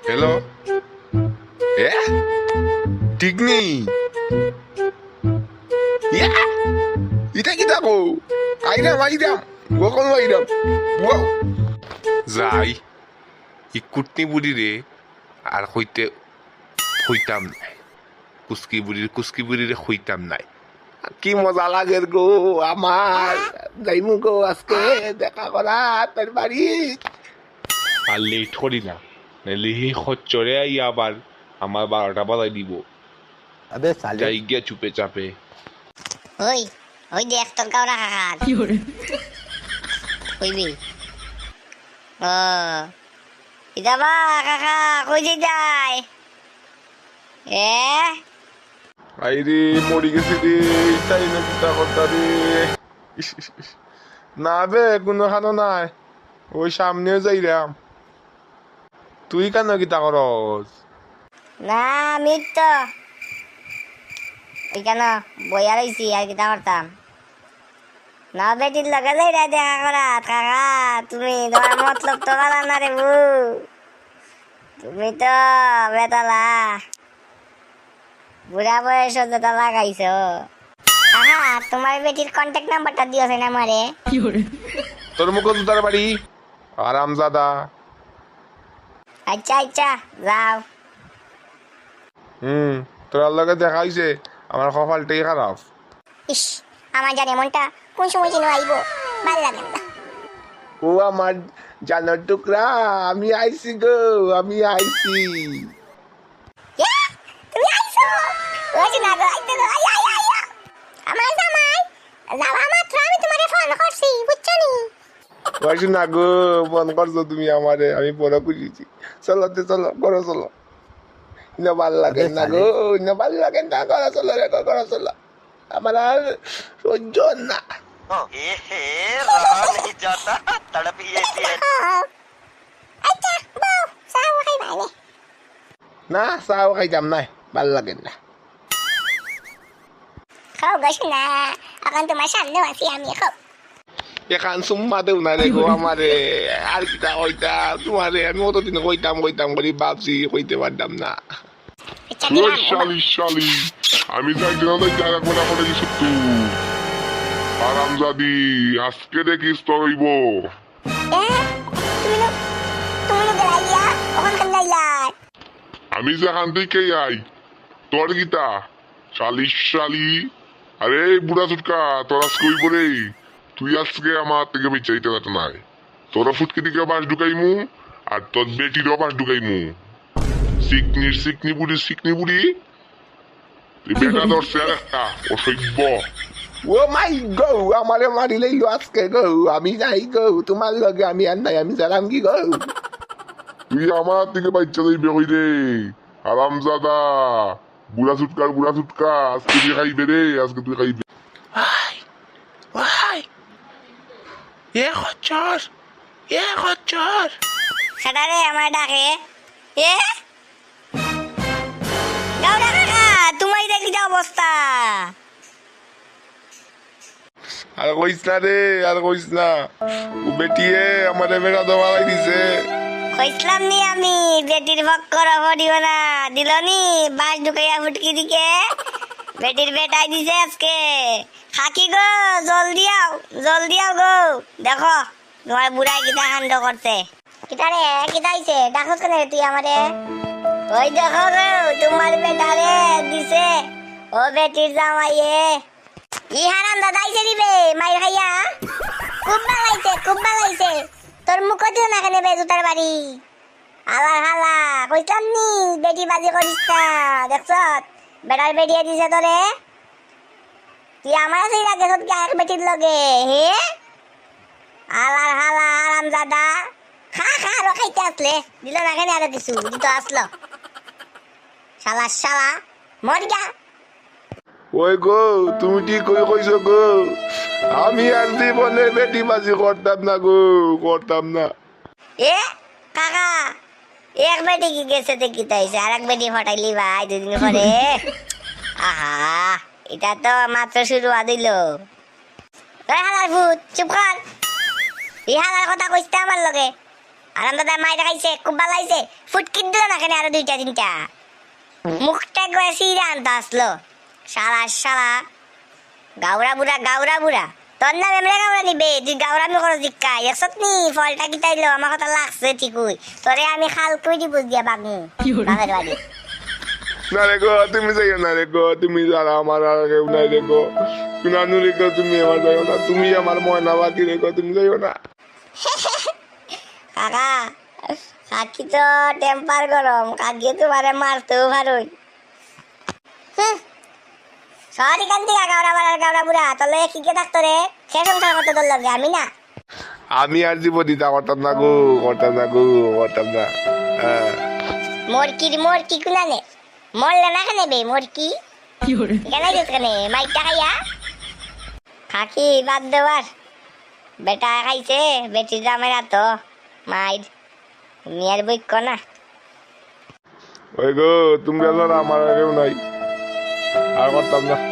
Hello এ ঠিক নেই ইয়া এটা কি দেখো আইরাম কখন আইরাম ওয়াও যাই ই কুটনি বুড়ি রে আর হইতাম নাই কুস্কি বুড়ি রে হইতাম নাই কি মজা লাগে গো আমার যাইমু গো আজকে দেখা করা তার বাড়ি আর লেট করি না নাহলে খচ্চরে আই আবার আমার 12টা বাজাই দিব अबे साले যাই গিয়া চুপে চাপে ওই ওই দেখ তোর কাউরা কাকার কইবি ও ইদাবা কাকা কই যে যায় এ আইরে মরি গেছি রে তাই না কিতা কথা রে না বে কোনো খানো নাই ওই সামনেও যাইরাম তুই কেন কিতা করস না আমি তো ওইখানে বইয়া রইছি আর কিতা করতাম না বেটির লগে যাই রে দেখা করা কাকা তুমি তোমার মতলব তো কালা না রে বু তুমি তো বেতালা বুড়া বয়স যেটা লাগাইছো কাকা তোমার বেটির কন্ট্যাক্ট নাম্বারটা দিয়েছে না আমারে তোর মুখ তার বাড়ি আরামজাদা আচ্ছা আচ্ছা যাও তোর লগে দেখা হইছে আমার কপালটাই খারাপ ইস আমার জানে মনটা কোন সময় যেন আইবো ভাল লাগে না ও আমার জানার টুকরা আমি আইছি গো আমি আইছি ইয়া, তুমি আইছো ওই যে না গো আইতে গো আই আই আই আই। আমার জামাই যাওয়া মাত্র আমি তোমারে ফোন করছি বুঝছো নি বয়স না গো ফোন করছো তুমি আমারে আমি বড় খুশিছি চলো করো না ভাল লাগে না গো না ভাল লাগে না করো চলো আমার আর সহ্য না रहा नहीं जाता तड़प ही ऐसी है আচ্ছা বউ সাও খাই ভালে না চাও খাইতাম নাই ভাল লাগে না খাও গছ না এখন তোমার সামনে আছি আমি খাও এখান সুম্মা দেও না রে গো আমারে আর কিটা কইতা তোমারে আমি অতদিন কইতাম করি ভাবছি কইতে পারতাম না আচ্ছা দিলাম শালি আমি যাইতে না যাইতে আর একবার করে কিছু তু আরামজাদি আজকে দেখিস তোর হইব তুমি না গেলাইয়া ওখান কান লাইলাই আমি যেখান থেকে আই তোর গীতা শালি আরে বুড়া চুটকা তোর আজকে হইব রে তুই আজকে আমার থেকে বেচাইতে যাতে নাই তোরা ফুটকি দিকে বাস ঢুকাইমু আর তোর বেটিরও বাস ঢুকাইমু সিকনি বুড়ি তুই বেটা ধরছে আর একটা অসভ্য ও মাই গো আমারে মারি লইলো আজকে গো আমি যাই গো তোমার লগে আমি আর নাই আমি জানাম কি গো তুই আমার থেকে বাচ্চা যাইবে কই রে আরামজাদা বুড়া চুটকা আজকে তুই খাইবে রে আজকে তুই খাইবে ওয়াই এ খচ্চর সেটা রে আমার ডাকে এ গাউডা কাকা তোমার দেখি যা অবস্থা আর কইস না রে আর কইস না ও বেটিয়ে আমারে বেড়া দোয়ালাই দিছে কইছিলাম নি আমি বেটির ভক করো হরিও না দিল নি বাস ঢুকাইয়া ফুটকি দিকে বেটির বেটাই দিছে আজকে খাকি গো জলদি আও গো দেখো তোমার বুড়াই কিতা কাণ্ড করছে কিতা রে কিতা হইছে ডাকছ কেন তুই আমারে ওই দেখো গো তোমার বেটারে দিছে ও বেটির জামাইয়ে ই হারাম দাদা আইছে দিবে মাইর খাইয়া খুব বালাইছে তোর মুখ দিও না কেন বেজুতার বাড়ি হালা কইতাম নি বেটি বাজি করিস না দেখছ বেটার বেটিয়ে দিছে তোরে তুই আমার সেই রাখে সত্যি এক বেটির লগে হে হালা আরাম দাদা খা আরো খাইতে আসলে দিল না কেন আরো কিছু দিত আসলো শালা মর গা ওই গো তুমি ঠিক কইছো গো আমি আর জীবনে বেটি বাজি করতাম না এ কাকা এক বেটি কি গেছে দেখি তাইছে আর এক বেটি ফটাইলি ভাই দুদিন পরে আহা এটা তো মাত্র শুরু দিল হালার ভূত চুপ কর এই হালার কথা কইতে আমার লগে আরাম দাদা মাইরা খাইছে খুব ভালো লাগছে ফুটকি দিল না কেন আরো দুইটা তিনটা মুখটা করে সিরা আনতে আসলো শালা শালা গাউরা বুড়া তোর নাম এমনি গাউরা নিবে তুই গাউরামি করো জিক্কা একশত নি ফলটা কি তাইলো আমার কথা লাগছে ঠিকই তোরে আমি খাল কই দিব দিয়া বাগু বাগের বাড়ি না রে গো তুমি যাইও না রে গো তুমি যারা আমার আর কেউ নাই রে গো নানু রে গো তুমি আমার যাইও না তুমি আমার ময়না বাকি রে গো তুমি যাইও না কাকা কাকি তো টেম্পার গরম কাকি তোমারে মারতেও পারোই সরি কান্তি গাউরা বুড়া তাহলে কি কে থাকতো রে সে সংসার করতে তোর লাগে আমি না আমি আর জীব দিতা করতাম না মোরকি কুনানে মরলে না খানে বে মোরকি কেন কেনে মাইকটা খাইয়া খাকি বাদ দেওয়ার বেটা খাইছে বেটির জামের তো মাইর মেয়ের বইক না ওই গো তুমি আমার আর কেউ নাই আর করতাম না